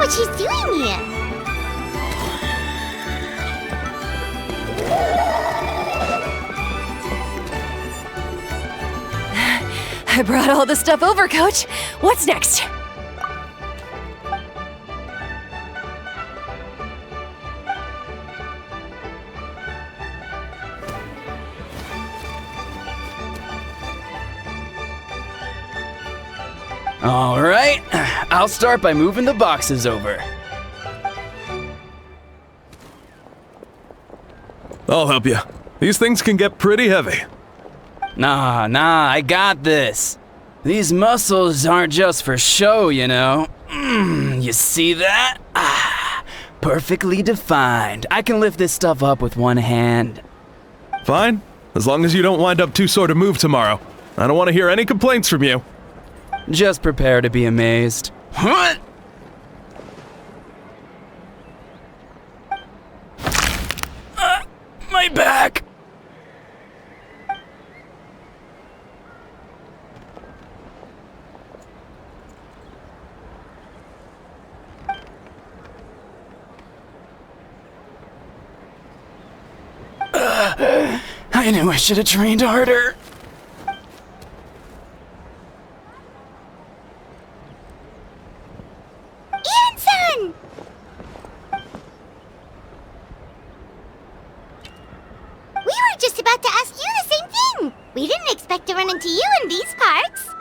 what she's doing here. I brought all the stuff over, Coach. What's next? All right, I'll start by moving the boxes over. I'll help you. These things can get pretty heavy. Nah, I got this. These muscles aren't just for show, you know. You see that? Perfectly defined. I can lift this stuff up with one hand. Fine, as long as you don't wind up too sore to move tomorrow. I don't want to hear any complaints from you. Just prepare to be amazed. What? My back! I knew I should have trained harder. Ian-san! We were just about to ask you the same thing. We didn't expect to run into you in these parts.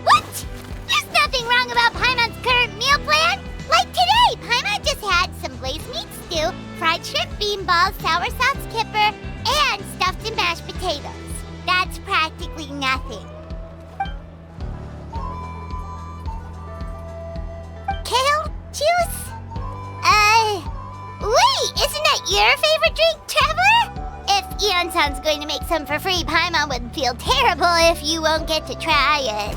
What? There's nothing wrong about Paimon's current meal plan. Like today, Paimon just had some blaze meat stew, fried shrimp bean balls, sour sauce kipper, and stuffed and mashed potatoes. That's practically nothing. Kale juice? Wait, isn't that your favorite drink, Traveler? If Eon-san's going to make some for free, Paimon would feel terrible if you won't get to try it.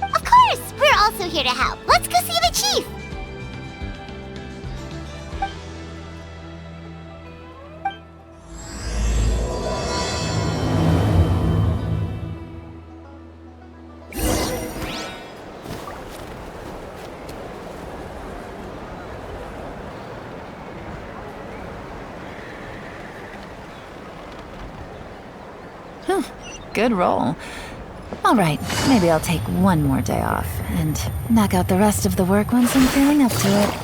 Of course! We're also here to help. Let's go see the chief! Good roll. All right, maybe I'll take one more day off and knock out the rest of the work once I'm feeling up to it.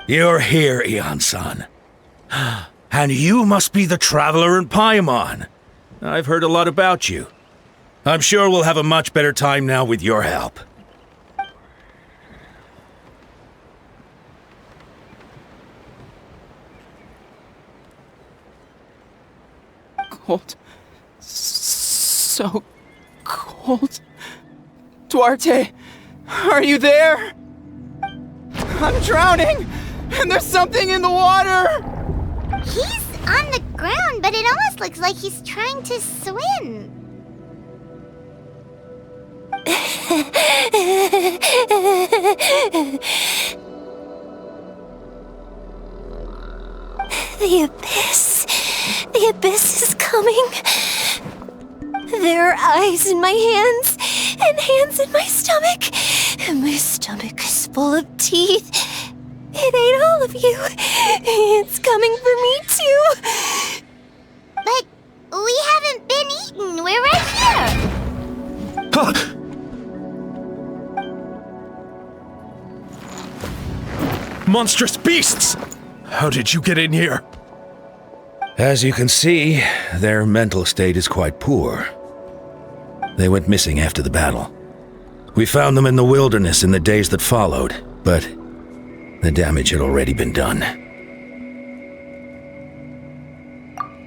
You're here, Eon-san. And you must be the traveler in Paimon. I've heard a lot about you. I'm sure we'll have a much better time now with your help. Cold. So cold. Duarte, are you there? I'm drowning, and there's something in the water! He's on the ground, but it almost looks like he's trying to swim. The abyss. The abyss is coming. There are eyes in my hands, and hands in my stomach. And my stomach is full of teeth. It ate all of you. It's coming for me too. But we haven't been eaten. We're right monstrous beasts! How did you get in here? As you can see, their mental state is quite poor. They went missing after the battle. We found them in the wilderness in the days that followed, but the damage had already been done.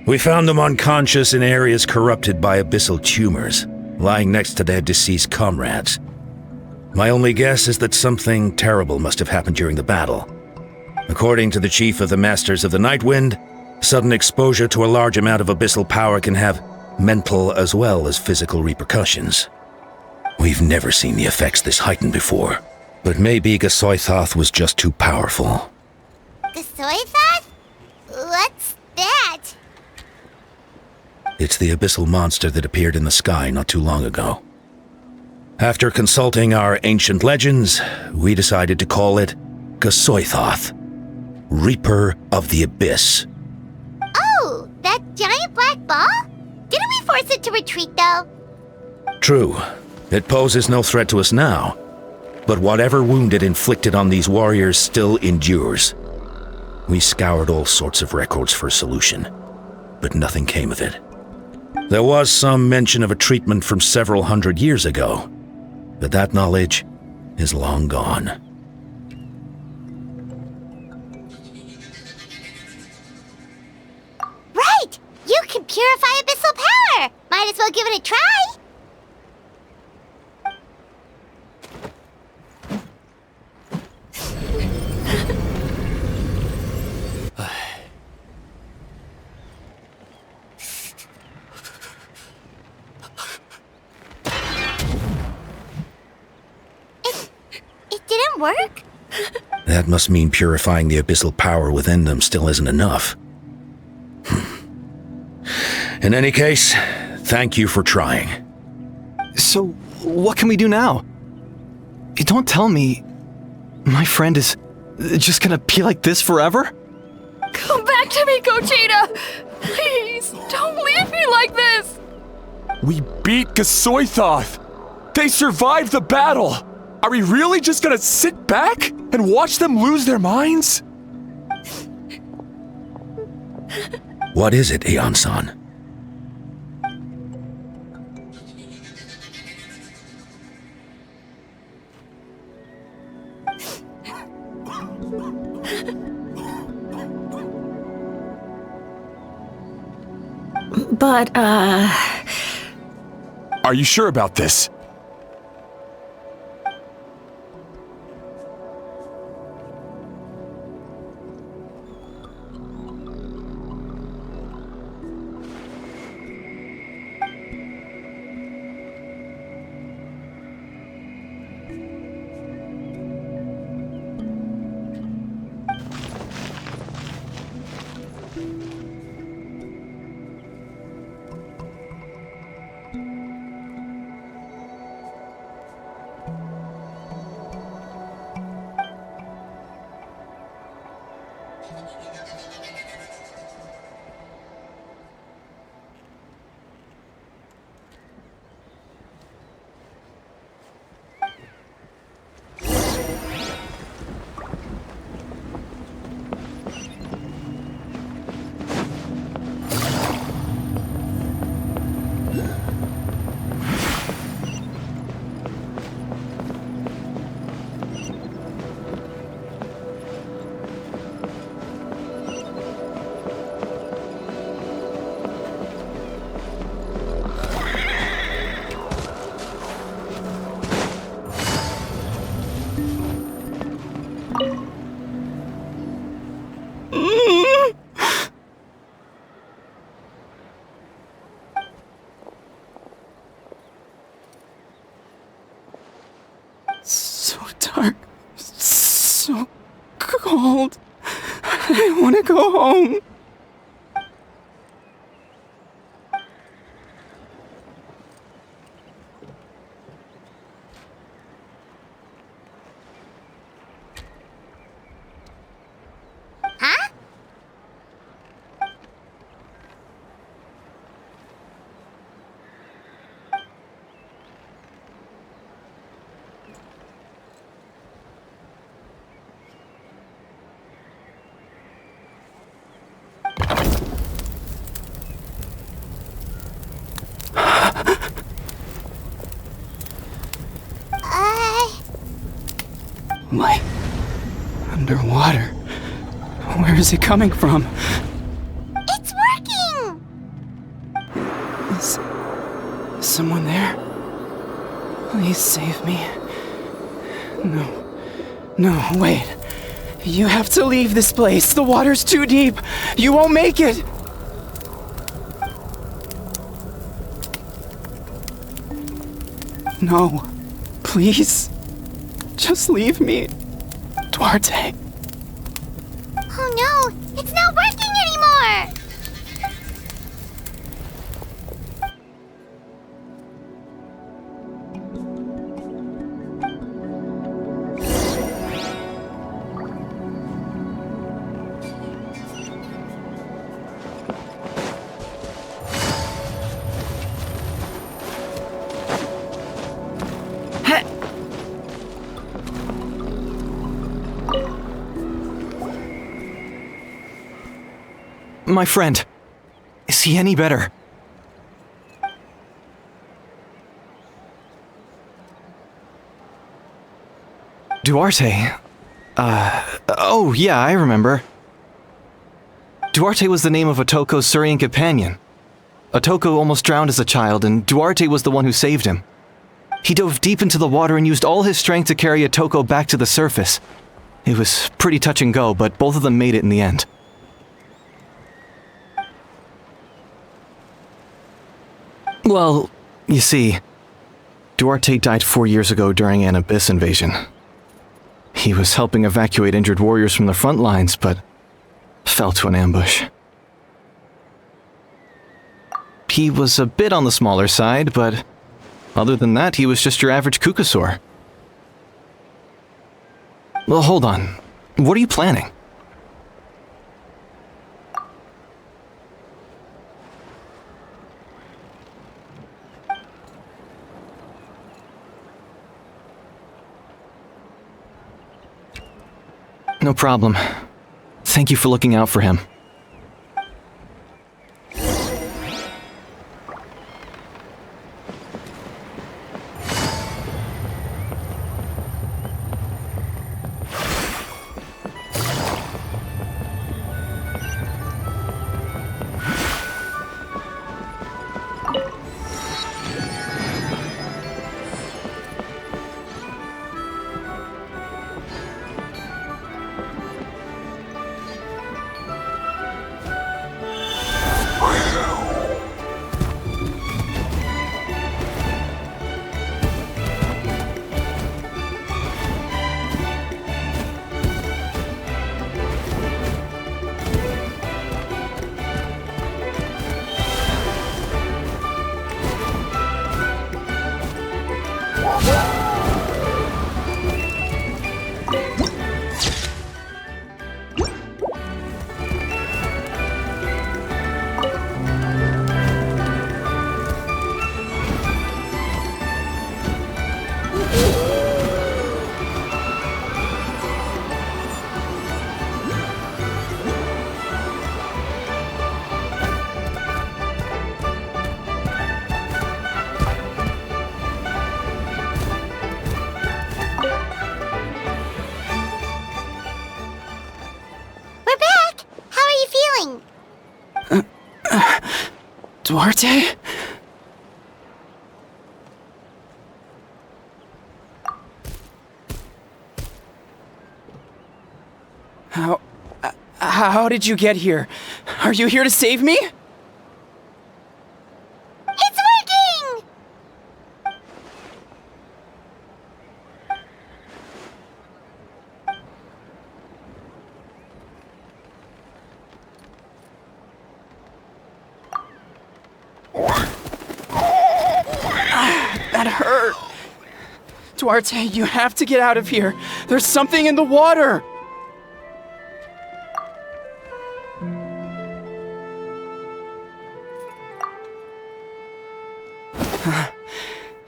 We found them unconscious in areas corrupted by abyssal tumors, lying next to their deceased comrades. My only guess is that something terrible must have happened during the battle. According to the chief of the Masters of the Nightwind, sudden exposure to a large amount of abyssal power can have mental as well as physical repercussions. We've never seen the effects this heightened before, but maybe Gasoithoth was just too powerful. Gasoithoth? What's that? It's the abyssal monster that appeared in the sky not too long ago. After consulting our ancient legends, we decided to call it Gasoithoth, Reaper of the Abyss. Oh, that giant black ball? Didn't we force it to retreat, though? True. It poses no threat to us now, but whatever wound it inflicted on these warriors still endures. We scoured all sorts of records for a solution, but nothing came of it. There was some mention of a treatment from several hundred years ago, but that knowledge is long gone. Right! You can purify abyssal power! Might as well give it a try! It didn't work? That must mean purifying the abyssal power within them still isn't enough. In any case, thank you for trying. So, what can we do now? Don't tell me my friend is just gonna be like this forever? Come back to me, Cochitta! Please, don't leave me like this! We beat Gasoithoth! They survived the battle! Are we really just gonna sit back and watch them lose their minds? What is it, Aeon-san? But, Are you sure about this? So dark, so cold. I want to go home. Huh? Light. Underwater. Where is it coming from? It's working! Is someone there? Please save me. No, wait. You have to leave this place. The water's too deep. You won't make it. No, please. Just leave me. Duarte. Oh no, it's not working anymore! My friend. Is he any better? Duarte? Oh yeah, I remember. Duarte was the name of Atoco's Surian companion. Atoco almost drowned as a child, and Duarte was the one who saved him. He dove deep into the water and used all his strength to carry Atoco back to the surface. It was pretty touch and go, but both of them made it in the end. Well, you see, Duarte died 4 years ago during an Abyss invasion. He was helping evacuate injured warriors from the front lines, but fell to an ambush. He was a bit on the smaller side, but other than that, he was just your average Kukasaur. Well, hold on. What are you planning? No problem. Thank you for looking out for him. Duarte? How did you get here? Are you here to save me? It's working! That hurt. Duarte, you have to get out of here. There's something in the water.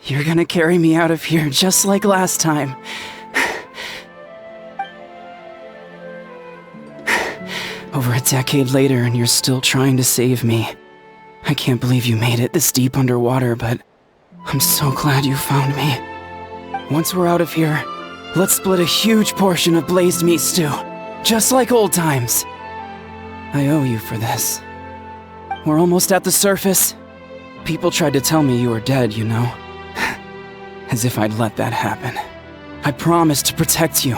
You're gonna carry me out of here just like last time. Over a decade later and you're still trying to save me. I can't believe you made it this deep underwater, but I'm so glad you found me. Once we're out of here, Let's split a huge portion of blazed meat stew, just like old times. I owe you for this. We're almost at the surface. People tried to tell me you were dead, you know. As if I'd let that happen. I promised to protect you.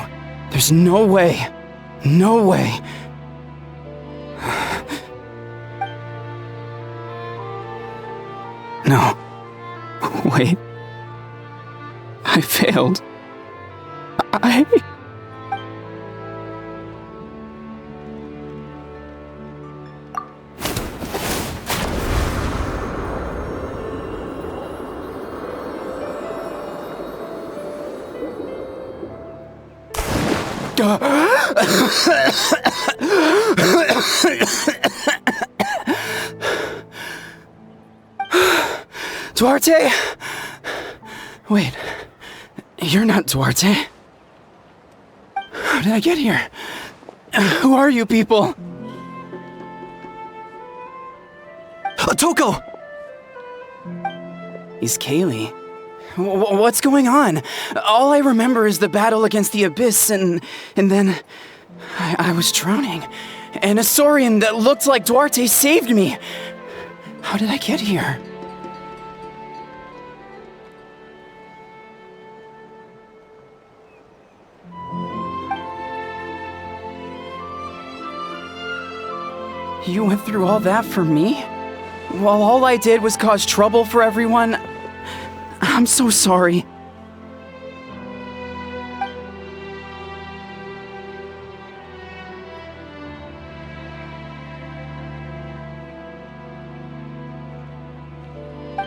There's no way. No way. No. Wait. I failed. Duarte? Wait, you're not Duarte. How did I get here? Who are you people? Atoco! He's Kaylee. What's going on? All I remember is the battle against the Abyss, and then I was drowning. And a Saurian that looked like Duarte saved me. How did I get here? You went through all that for me? While all I did was cause trouble for everyone? I'm so sorry.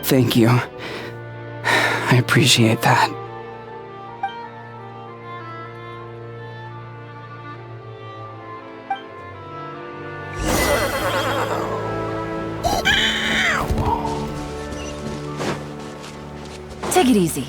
Thank you. I appreciate that. Take it easy.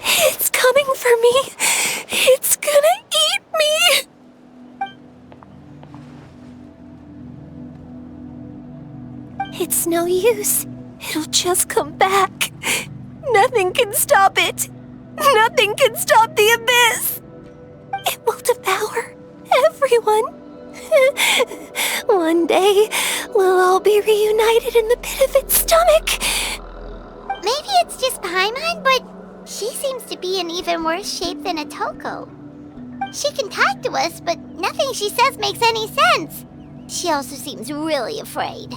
It's coming for me. It's gonna eat me. It's no use. It'll just come back. Nothing can stop it. Nothing can stop the abyss. It will devour everyone. One day, we'll all be reunited in the pit of its stomach. Maybe it's just Paimon, but she seems to be in even worse shape than Atoco. She can talk to us, but nothing she says makes any sense. She also seems really afraid.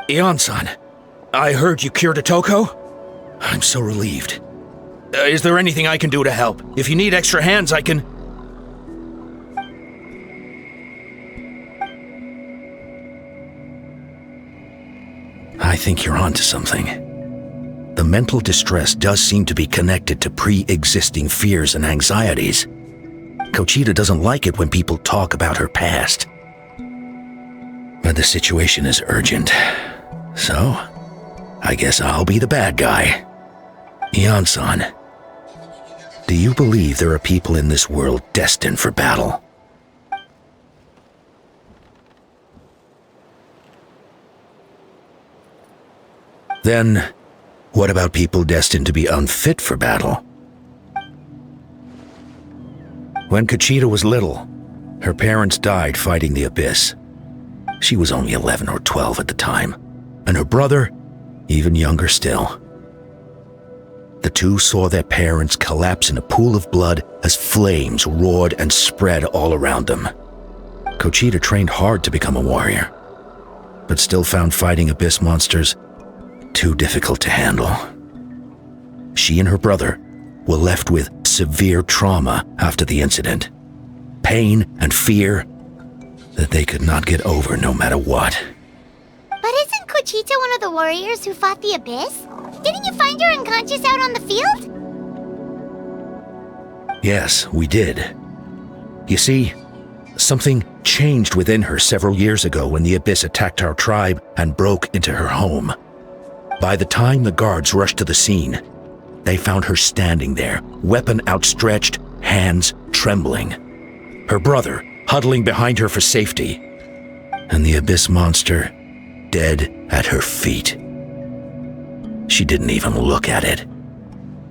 Ian-san, I heard you cured Atoco? I'm so relieved. Is there anything I can do to help? If you need extra hands, I can... I think you're onto something. The mental distress does seem to be connected to pre-existing fears and anxieties. Cochitta doesn't like it when people talk about her past. But the situation is urgent. So, I guess I'll be the bad guy. Ian-san, do you believe there are people in this world destined for battle? Then, what about people destined to be unfit for battle? When Cochitta was little, her parents died fighting the Abyss. She was only 11 or 12 at the time, and her brother, even younger still. The two saw their parents collapse in a pool of blood as flames roared and spread all around them. Cochitta trained hard to become a warrior, but still found fighting Abyss monsters too difficult to handle. She and her brother were left with severe trauma after the incident. Pain and fear, that they could not get over no matter what. But isn't Cochitta one of the warriors who fought the Abyss? Didn't you find her unconscious out on the field? Yes, we did. You see, something changed within her several years ago when the Abyss attacked our tribe and broke into her home. By the time the guards rushed to the scene, they found her standing there, weapon outstretched, hands trembling. Her brother huddling behind her for safety, and the Abyss monster dead at her feet. She didn't even look at it,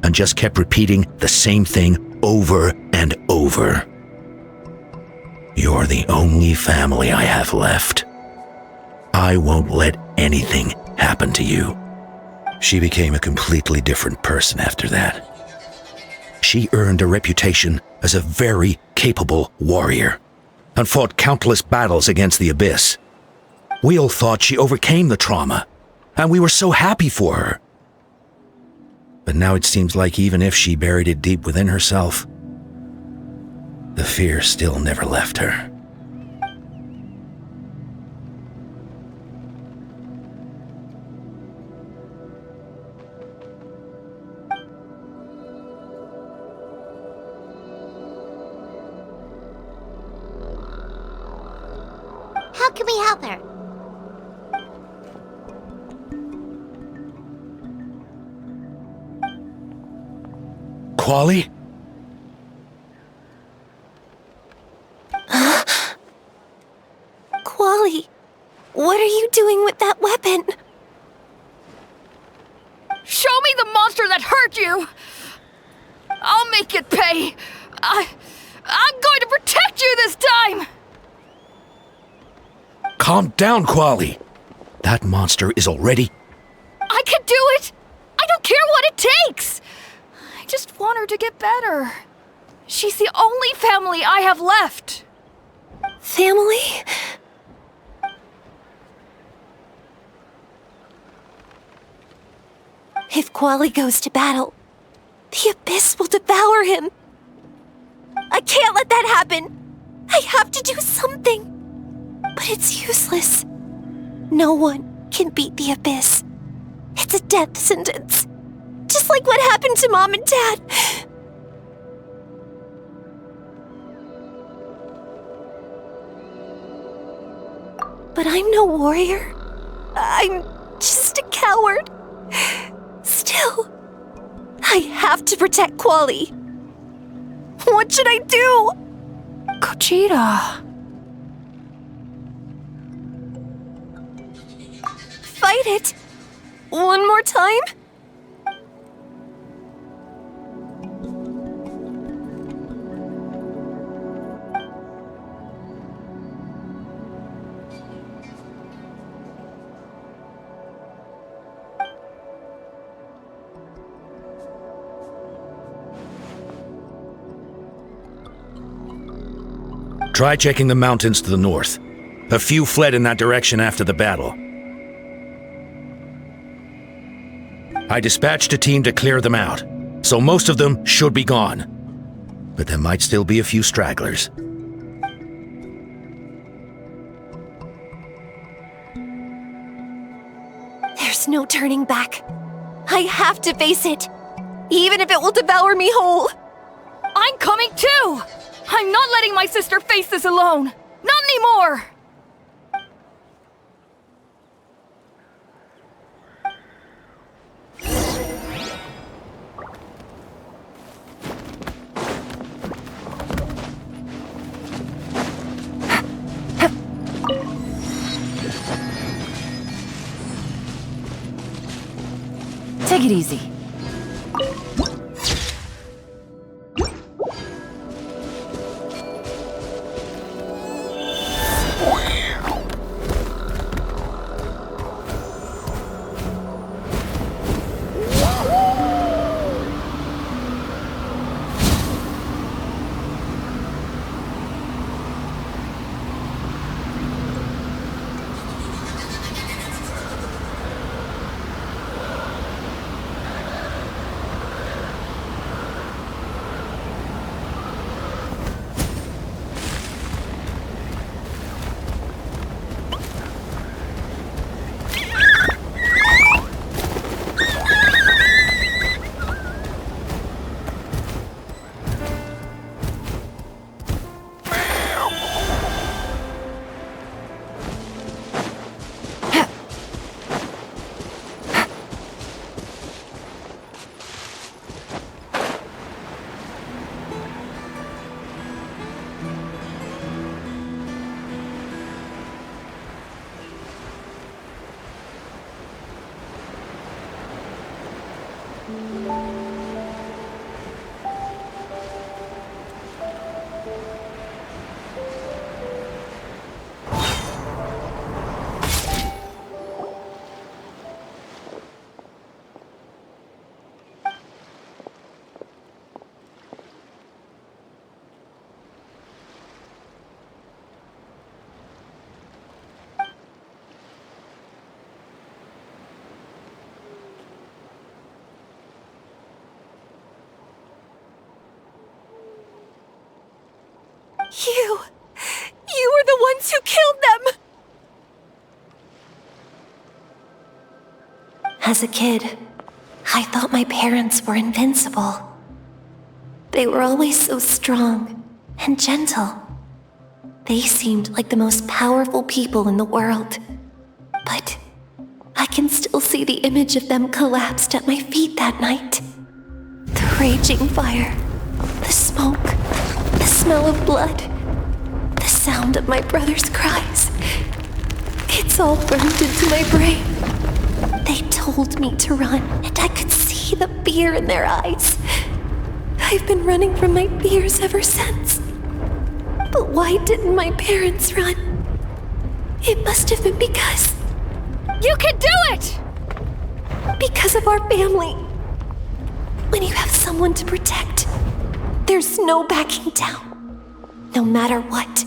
and just kept repeating the same thing over and over. You're the only family I have left. I won't let anything happen to you. She became a completely different person after that. She earned a reputation as a very capable warrior, and fought countless battles against the Abyss. We all thought she overcame the trauma, and we were so happy for her. But now it seems like even if she buried it deep within herself, the fear still never left her. How can we help her? Quali? Quali, what are you doing with that weapon? Show me the monster that hurt you! I'll make it pay! I'm going to protect you this time! Calm down, Quali. That monster is already... I can do it! I don't care what it takes! I just want her to get better. She's the only family I have left. Family? If Quali goes to battle, the Abyss will devour him. I can't let that happen. I have to do something. But it's useless. No one can beat the Abyss. It's a death sentence. Just like what happened to Mom and Dad. But I'm no warrior. I'm just a coward. Still, I have to protect Quali. What should I do? Cochitta. Fight it. One more time? Try checking the mountains to the north. A few fled in that direction after the battle. I dispatched a team to clear them out, so most of them should be gone. But there might still be a few stragglers. There's no turning back. I have to face it, even if it will devour me whole. I'm coming too! I'm not letting my sister face this alone! Not anymore! Take it easy. You were the ones who killed them! As a kid, I thought my parents were invincible. They were always so strong and gentle. They seemed like the most powerful people in the world. But I can still see the image of them collapsed at my feet that night. The raging fire, the smoke, the smell of blood, the sound of my brother's cries. It's all burned into my brain. They told me to run, and I could see the fear in their eyes. I've been running from my fears ever since. But why didn't my parents run? It must have been because... You can do it! Because of our family. When you have someone to protect, there's no backing down, no matter what.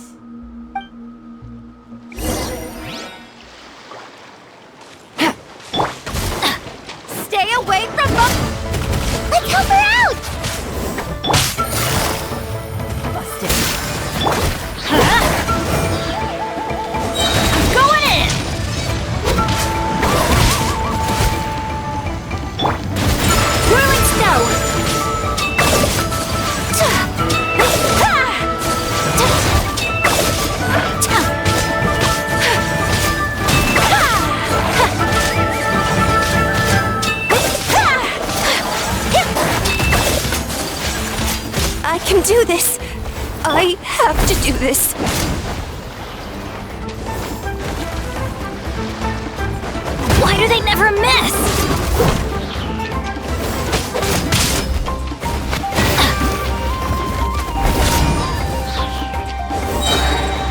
Stay away from them! Let's help her out! Busted. Huh? I'm going in! Whirling snow! I can do this. I have to do this. Why do they never miss?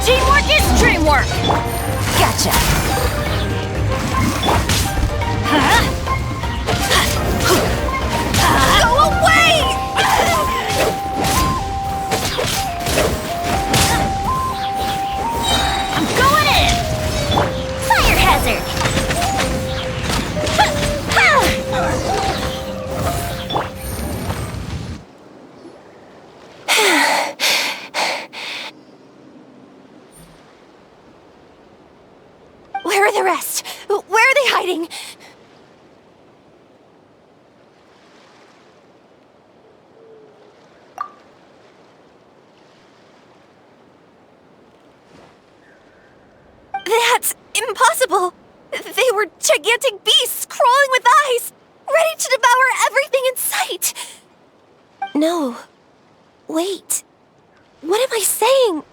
Teamwork is dreamwork! Gotcha! Go away! I'm going in! Fire hazard! Where are the rest? Where are they hiding? That's impossible! They were gigantic beasts crawling with eyes, ready to devour everything in sight! No. Wait. What am I saying?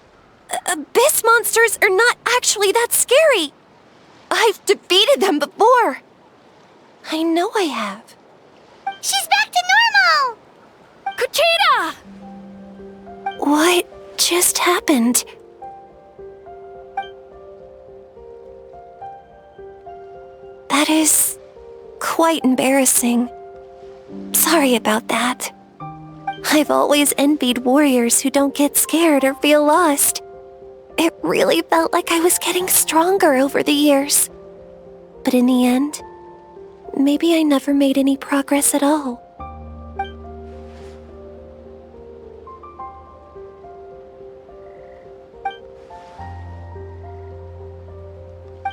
Abyss monsters are not actually that scary. I've defeated them before. I know I have. She's back to normal! Cochitta! What just happened? That is quite embarrassing. Sorry about that. I've always envied warriors who don't get scared or feel lost. It really felt like I was getting stronger over the years. But in the end, maybe I never made any progress at all.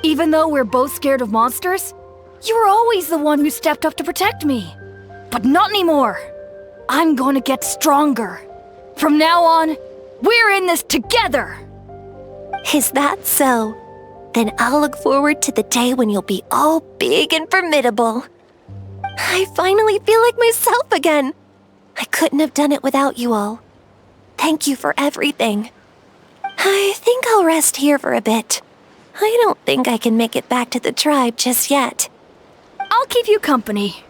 Even though we're both scared of monsters, you were always the one who stepped up to protect me. But not anymore. I'm going to get stronger. From now on, we're in this together. Is that so? Then I'll look forward to the day when you'll be all big and formidable. I finally feel like myself again. I couldn't have done it without you all. Thank you for everything. I think I'll rest here for a bit. I don't think I can make it back to the tribe just yet. I'll keep you company.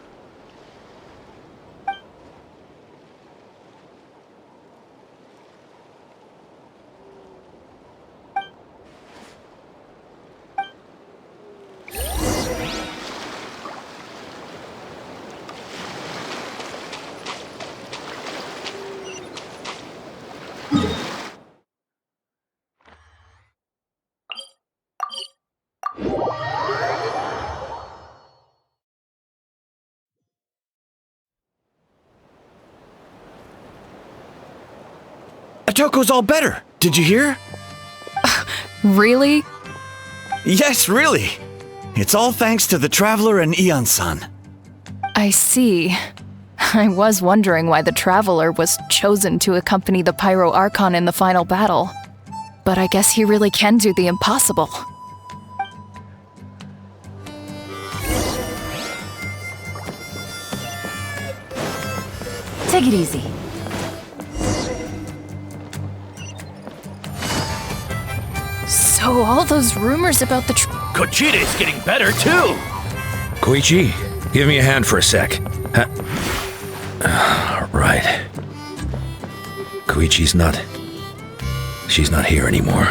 Atoco's all better. Did you hear? Really? Yes, really. It's all thanks to the Traveler and Eon-san. I see. I was wondering why the Traveler was chosen to accompany the Pyro Archon in the final battle. But I guess he really can do the impossible. Take it easy. So all those rumors about the Cochitta's getting better, too! Koichi, give me a hand for a sec. Right. Koichi's not... She's not here anymore.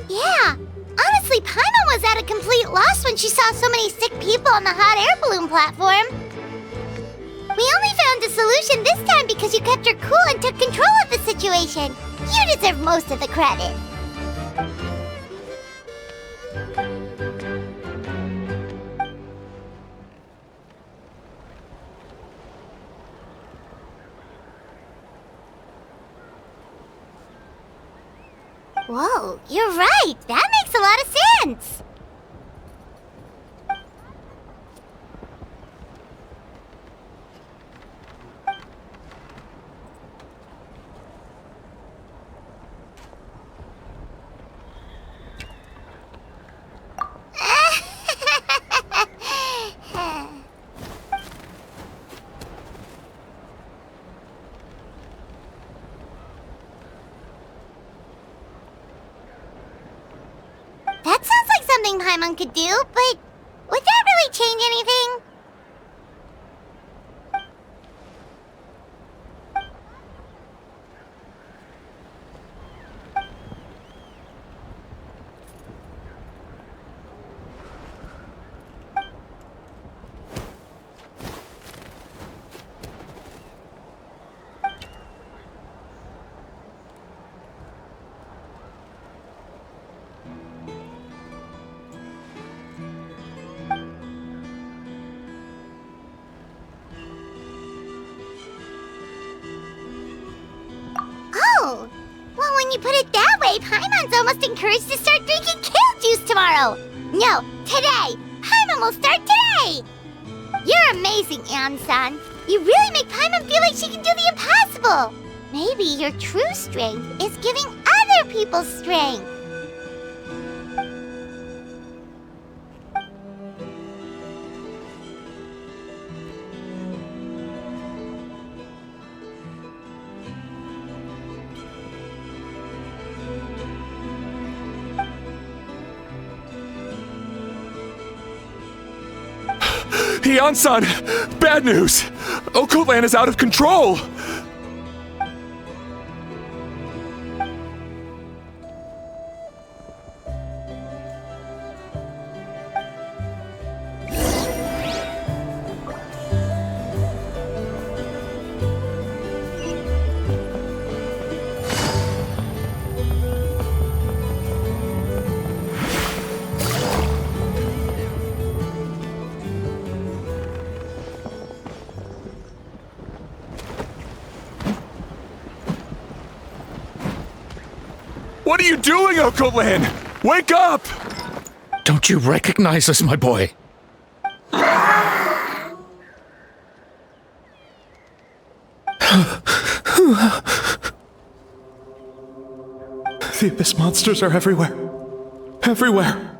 Yeah, honestly, Paimon was at a complete loss when she saw so many sick people on the hot air balloon platform. We only found a solution this time because you kept your cool and took control of the situation. You deserve most of the credit. Whoa, you're right. That makes a lot of sense. That sounds like something Paimon could do, but would that really change anything? Oh, well, when you put it that way, Paimon's almost encouraged to start drinking kale juice tomorrow. No, today. Paimon will start today. You're amazing, Eon-san. You really make Paimon feel like she can do the impossible. Maybe your true strength is giving other people strength. Eon-san! Bad news! Ocotlan is out of control! What are you doing, Ocotlan? Wake up! Don't you recognize us, my boy? The Abyss monsters are everywhere. Everywhere.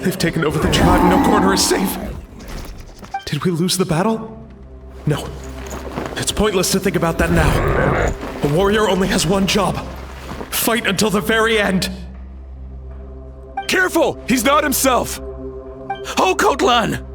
They've taken over the tribe. No corner is safe. Did we lose the battle? No. It's pointless to think about that now. A warrior only has one job. Fight until the very end. Careful! He's not himself! Ocotlan!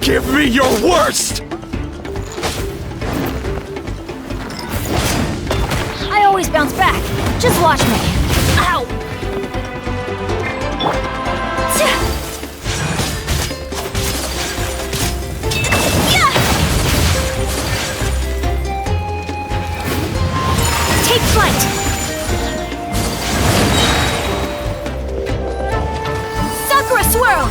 Give me your worst! I always bounce back. Just watch me. Ow! Take flight! Sakura swirl!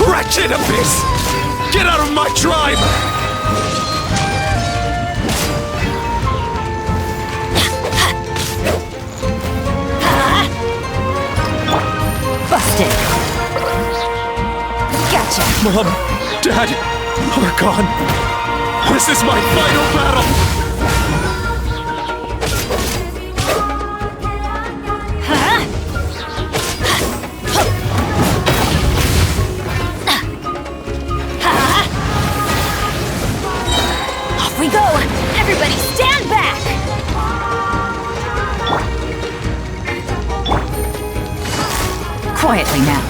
Wretched abyss! Get out of my tribe! Busted! Gotcha! Mom, Dad, Archon, this is my final battle! Off we go! Everybody stand back! Quietly now.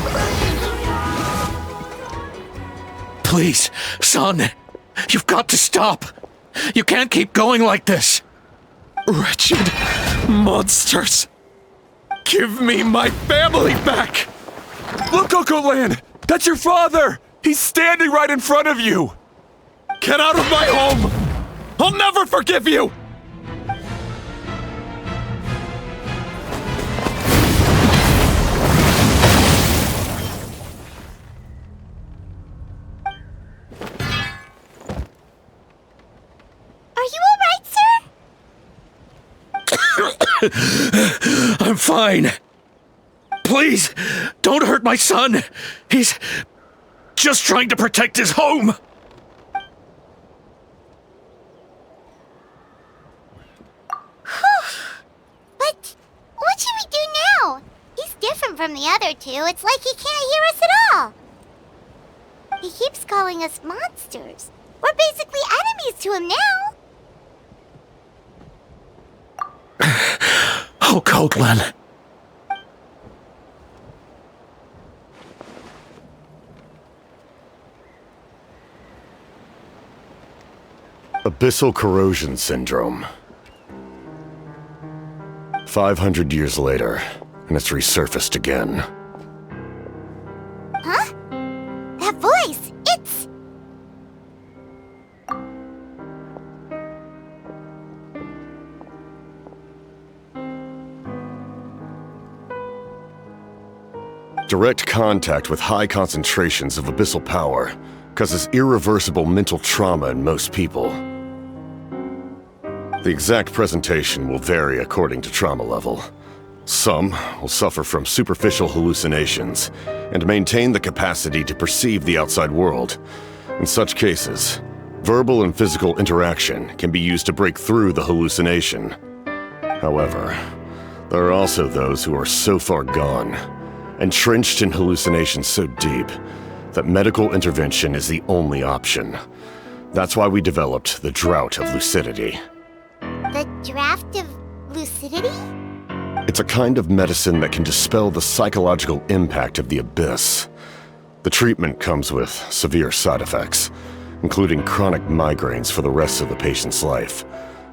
Please, son, you've got to stop. You can't keep going like this. Wretched monsters! Give me my family back! Look, Ocotlan! That's your father! He's standing right in front of you! Get out of my home! I'll never forgive you! Are you alright, sir? I'm fine. Please, don't hurt my son. He's just trying to protect his home. But what should we do now? He's different from the other two. It's like he can't hear us at all. He keeps calling us monsters. We're basically enemies to him now. Ocotlan. Abyssal corrosion syndrome. 500 years later, and it's resurfaced again. Huh? That voice, it's... Direct contact with high concentrations of abyssal power causes irreversible mental trauma in most people. The exact presentation will vary according to trauma level. Some will suffer from superficial hallucinations and maintain the capacity to perceive the outside world. In such cases, verbal and physical interaction can be used to break through the hallucination. However, there are also those who are so far gone, entrenched in hallucinations so deep, that medical intervention is the only option. That's why we developed the Drought of Lucidity. The draft of lucidity? It's a kind of medicine that can dispel the psychological impact of the abyss. The treatment comes with severe side effects, including chronic migraines for the rest of the patient's life,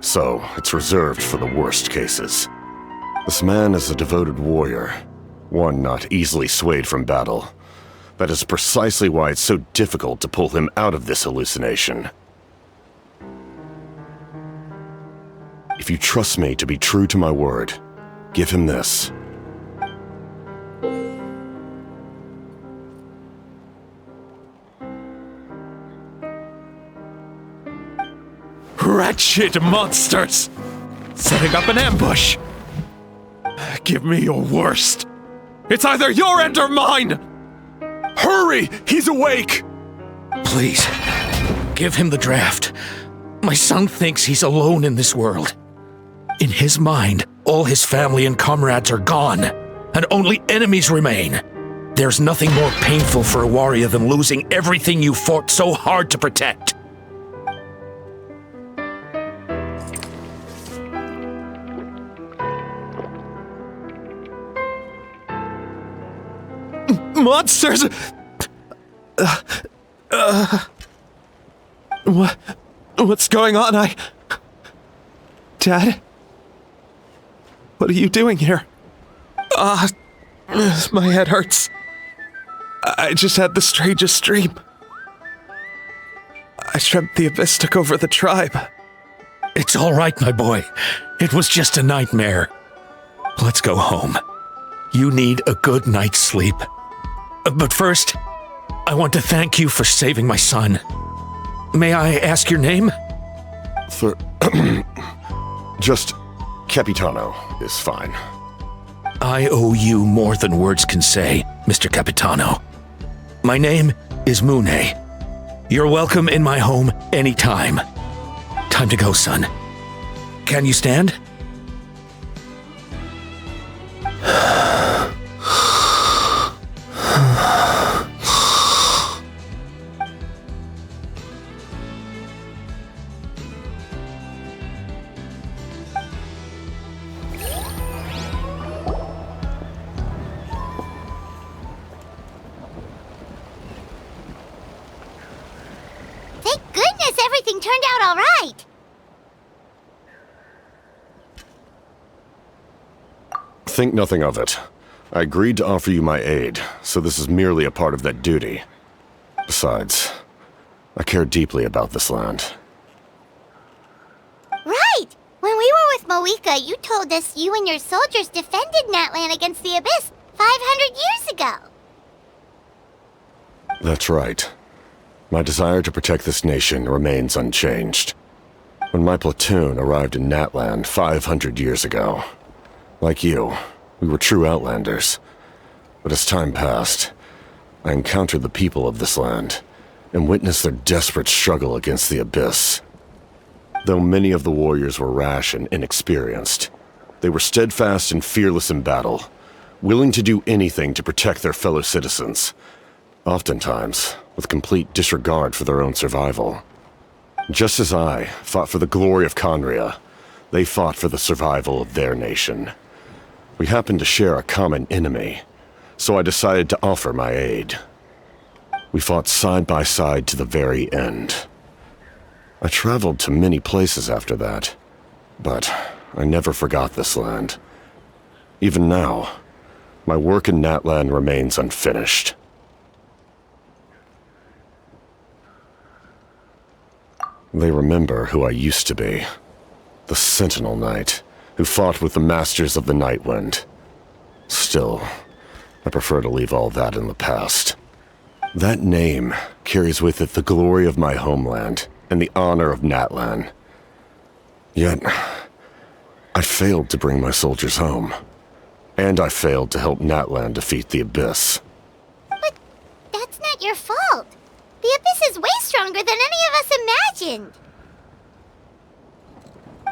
so it's reserved for the worst cases. This man is a devoted warrior, one not easily swayed from battle. That is precisely why it's so difficult to pull him out of this hallucination. If you trust me to be true to my word, give him this. Wretched monsters! Setting up an ambush! Give me your worst! It's either your end or mine! Hurry! He's awake! Please, give him the draft. My son thinks he's alone in this world. In his mind, all his family and comrades are gone, and only enemies remain. There's nothing more painful for a warrior than losing everything you fought so hard to protect. Monsters! What's going on? Dad? What are you doing here? My head hurts. I just had the strangest dream. I dreamt the Abyss took over the tribe. It's all right, my boy. It was just a nightmare. Let's go home. You need a good night's sleep. But first, I want to thank you for saving my son. May I ask your name? Just Capitano is fine. I owe you more than words can say, Mr. Capitano. My name is Mune. You're welcome in my home anytime. Time to go, son. Can you stand? Thank goodness everything turned out all right. Think nothing of it. I agreed to offer you my aid, so this is merely a part of that duty. Besides, I care deeply about this land. Right! When we were with Moika, you told us you and your soldiers defended Natlan against the Abyss 500 years ago. That's right. My desire to protect this nation remains unchanged. When my platoon arrived in Natlan 500 years ago, like you, we were true outlanders. But as time passed, I encountered the people of this land and witnessed their desperate struggle against the Abyss. Though many of the warriors were rash and inexperienced, they were steadfast and fearless in battle, willing to do anything to protect their fellow citizens, oftentimes with complete disregard for their own survival. Just as I fought for the glory of Conria, they fought for the survival of their nation. We happened to share a common enemy, so I decided to offer my aid. We fought side by side to the very end. I traveled to many places after that, but I never forgot this land. Even now, my work in Natlan remains unfinished. They remember who I used to be. The Sentinel Knight, who fought with the Masters of the Nightwind. Still, I prefer to leave all that in the past. That name carries with it the glory of my homeland and the honor of Natlan. Yet, I failed to bring my soldiers home. And I failed to help Natlan defeat the Abyss. But that's not your fault. The Abyss is way stronger than any of us imagined.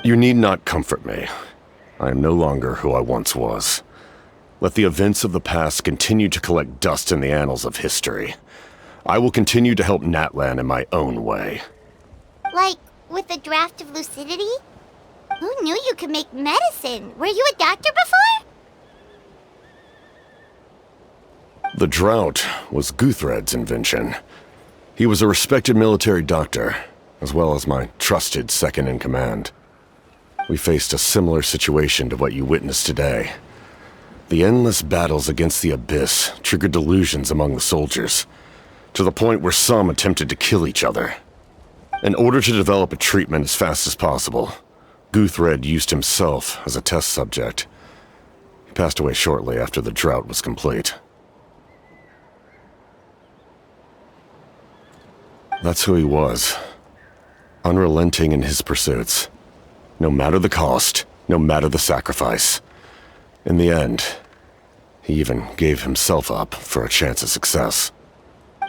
You need not comfort me. I am no longer who I once was. Let the events of the past continue to collect dust in the annals of history. I will continue to help Natlan in my own way. Like, with the draft of lucidity? Who knew you could make medicine? Were you a doctor before? The drought was Guthred's invention. He was a respected military doctor, as well as my trusted second-in-command. We faced a similar situation to what you witnessed today. The endless battles against the Abyss triggered delusions among the soldiers, to the point where some attempted to kill each other. In order to develop a treatment as fast as possible, Guthred used himself as a test subject. He passed away shortly after the drought was complete. That's who he was. Unrelenting in his pursuits. No matter the cost, no matter the sacrifice. In the end, he even gave himself up for a chance at success.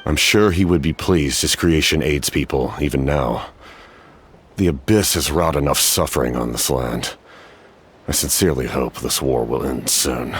I'm sure he would be pleased his creation aids people even now. The Abyss has wrought enough suffering on this land. I sincerely hope this war will end soon.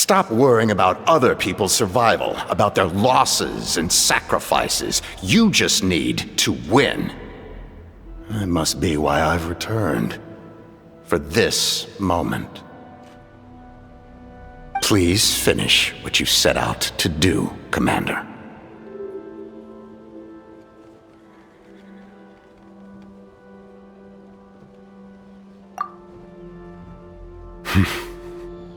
Stop worrying about other people's survival, about their losses and sacrifices. You just need to win. That must be why I've returned. For this moment. Please finish what you set out to do, Commander.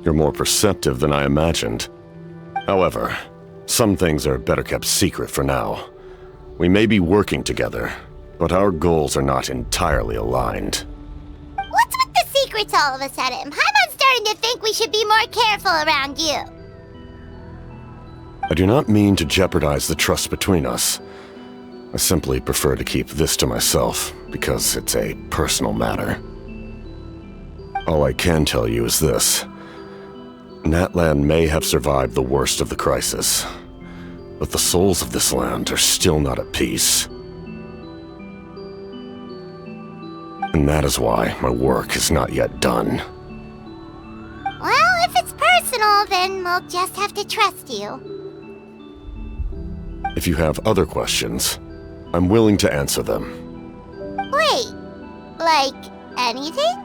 You're more perceptive than I imagined. However, some things are better kept secret for now. We may be working together, but our goals are not entirely aligned. What's with the secrets all of a sudden? Paimon's starting to think we should be more careful around you. I do not mean to jeopardize the trust between us. I simply prefer to keep this to myself, because it's a personal matter. All I can tell you is this. Natlan may have survived the worst of the crisis, but the souls of this land are still not at peace. And that is why my work is not yet done. Well, if it's personal, then we'll just have to trust you. If you have other questions, I'm willing to answer them. Wait, like anything?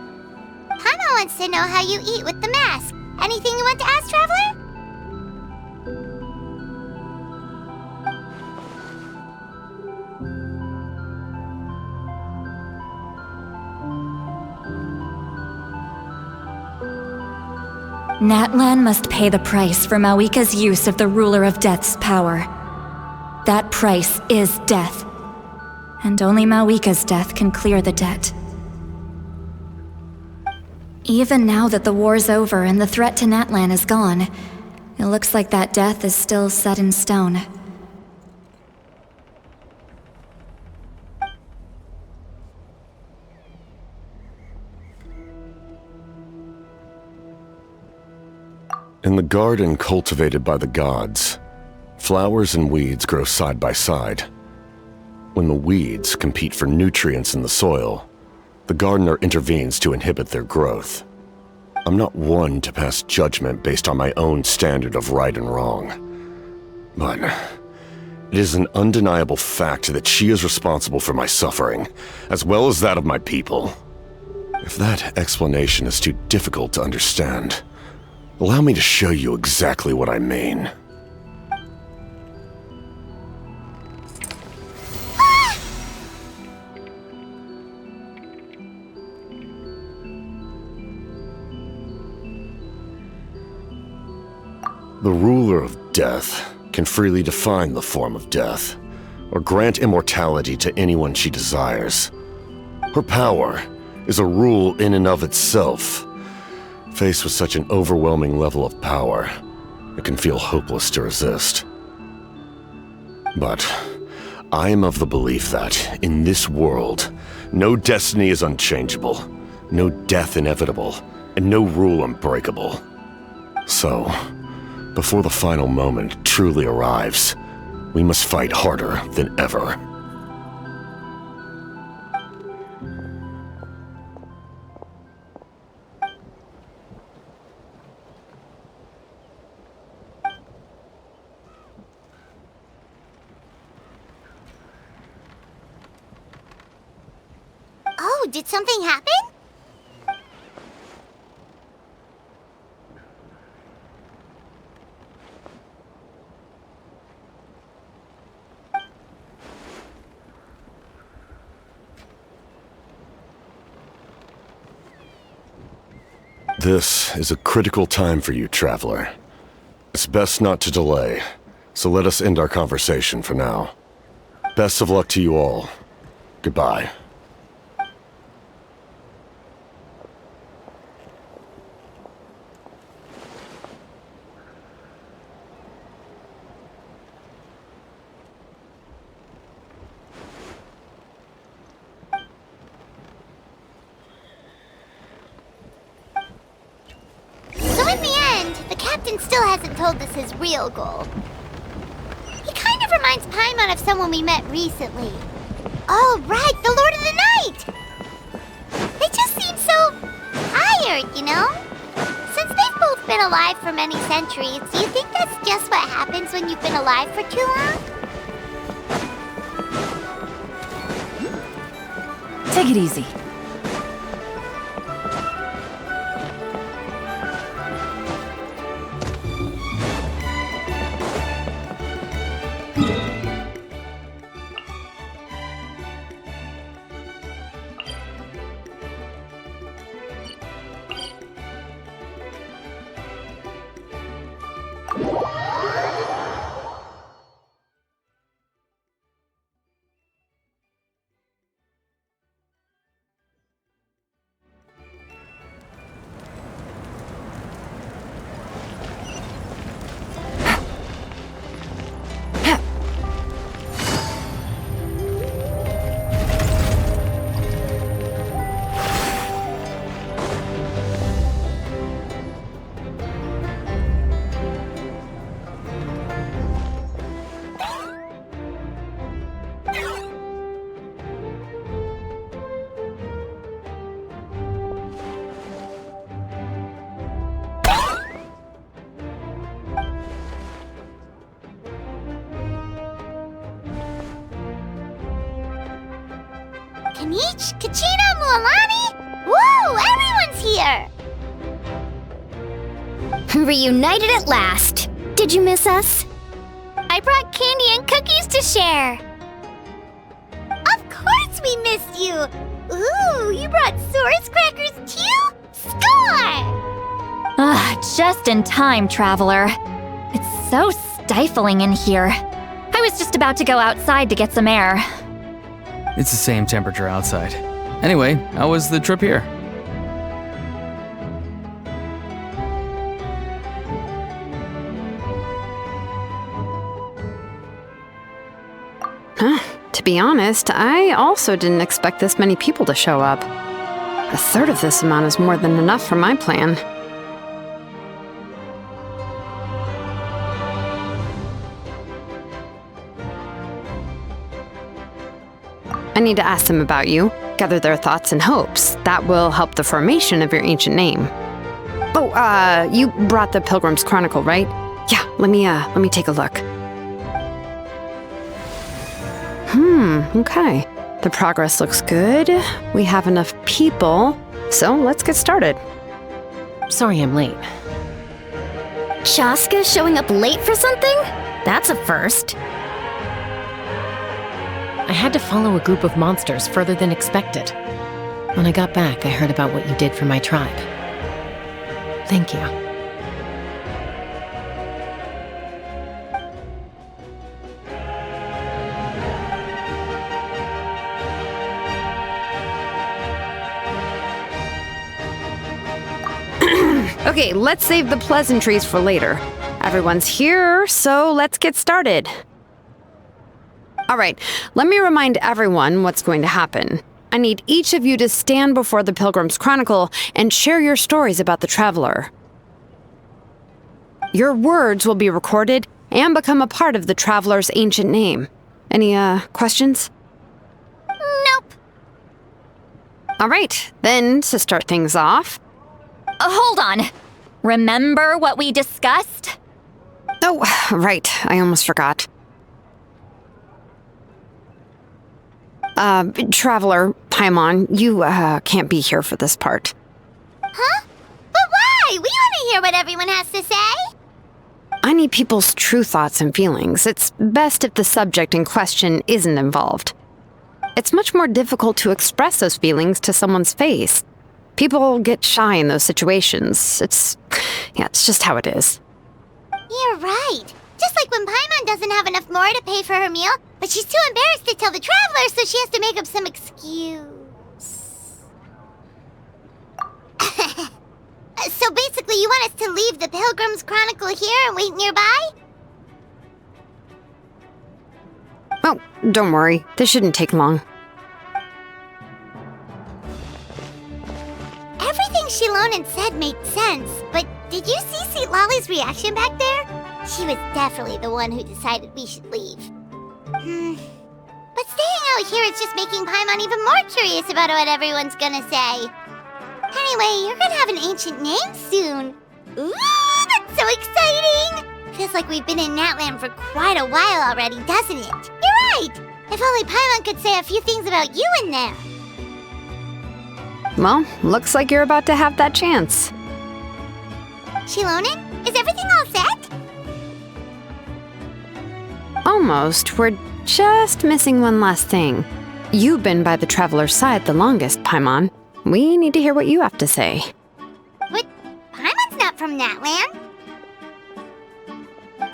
Paimon wants to know how you eat with the mask. Anything you want to ask, Traveler? Natlan must pay the price for Mawika's use of the Ruler of Death's power. That price is death. And only Mawika's death can clear the debt. Even now that the war's over and the threat to Natlan is gone, it looks like that death is still set in stone. In the garden cultivated by the gods, flowers and weeds grow side by side. When the weeds compete for nutrients in the soil, the gardener intervenes to inhibit their growth. I'm not one to pass judgment based on my own standard of right and wrong. But it is an undeniable fact that she is responsible for my suffering, as well as that of my people. If that explanation is too difficult to understand, allow me to show you exactly what I mean. The Ruler of Death can freely define the form of death, or grant immortality to anyone she desires. Her power is a rule in and of itself. Faced with such an overwhelming level of power, it can feel hopeless to resist. But I am of the belief that, in this world, no destiny is unchangeable, no death inevitable, and no rule unbreakable. So, before the final moment truly arrives, we must fight harder than ever. Oh, did something happen? This is a critical time for you, Traveler. It's best not to delay, so let us end our conversation for now. Best of luck to you all. Goodbye. Still hasn't told us his real goal. He kind of reminds Paimon of someone we met recently. Oh, right, the Lord of the Night! They just seem so tired, you know? Since they've both you've been alive for many centuries, do you think that's just what happens when you've been alive for too long? Take it easy. Kanich, Cochitta, Mualani? Woo! Everyone's here! Reunited at last. Did you miss us? I brought candy and cookies to share. Of course we missed you! Ooh, you brought Source crackers too? Score! Just in time, Traveler. It's so stifling in here. I was just about to go outside to get some air. It's the same temperature outside. Anyway, how was the trip here? To be honest, I also didn't expect this many people to show up. A third of this amount is more than enough for my plan. I need to ask them about you, gather their thoughts and hopes. That will help the formation of your ancient name. Oh, you brought the Pilgrim's Chronicle, right? Yeah, let me take a look. Okay. The progress looks good. We have enough people, so let's get started. Sorry I'm late. Shaska showing up late for something? That's a first. I had to follow a group of monsters further than expected. When I got back, I heard about what you did for my tribe. Thank you. Okay, let's save the pleasantries for later. Everyone's here, so let's get started. All right, let me remind everyone what's going to happen. I need each of you to stand before the Pilgrim's Chronicle and share your stories about the Traveler. Your words will be recorded and become a part of the Traveler's ancient name. Any, questions? Nope. All right, then, to start things off... Hold on. Remember what we discussed? Oh, right, I almost forgot. Traveler, Paimon, you, can't be here for this part. Huh? But why? We want to hear what everyone has to say. I need people's true thoughts and feelings. It's best if the subject in question isn't involved. It's much more difficult to express those feelings to someone's face. People get shy in those situations. It's just how it is. You're right. Just like when Paimon doesn't have enough more to pay for her meal, but she's too embarrassed to tell the Traveler, so she has to make up some excuse. So basically, you want us to leave the Pilgrim's Chronicle here and wait nearby? Oh, don't worry. This shouldn't take long. Everything Shilonen said made sense, but did you see Sweet Lolly's reaction back there? She was definitely the one who decided we should leave. But staying out here is just making Paimon even more curious about what everyone's gonna say. Anyway, you're gonna have an ancient name soon. Ooh, that's so exciting! Feels like we've been in Natlan for quite a while already, doesn't it? You're right! If only Paimon could say a few things about you in there. Well, looks like you're about to have that chance. Shilonen, is everything all set? Almost. We're just missing one last thing. You've been by the Traveler's side the longest, Paimon. We need to hear what you have to say. But Paimon's not from Natlan.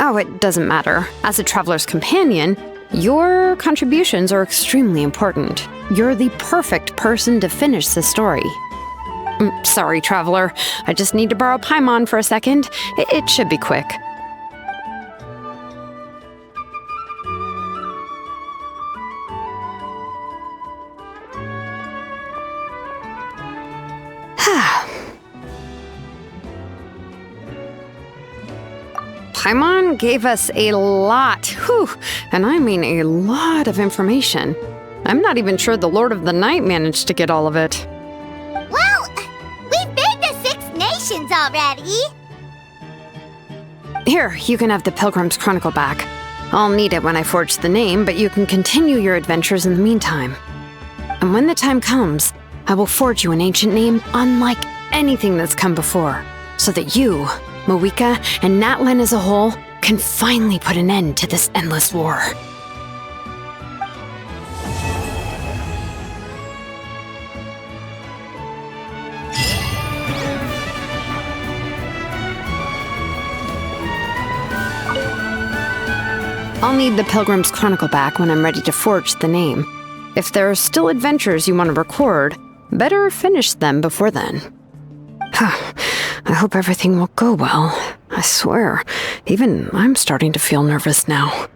Oh, it doesn't matter. As a Traveler's companion, your contributions are extremely important. You're the perfect person to finish the story. Sorry, Traveler. I just need to borrow Paimon for a second. It should be quick. Paimon gave us a lot, and I mean a lot of information. I'm not even sure the Lord of the Night managed to get all of it. Well, we've been to 6 nations already. Here, you can have the Pilgrim's Chronicle back. I'll need it when I forge the name, but you can continue your adventures in the meantime. And when the time comes, I will forge you an ancient name unlike anything that's come before, so that you, Mawika, and Natlan as a whole can finally put an end to this endless war. I'll need the Pilgrim's Chronicle back when I'm ready to forge the name. If there are still adventures you want to record, better finish them before then. I hope everything will go well. I swear, even I'm starting to feel nervous now.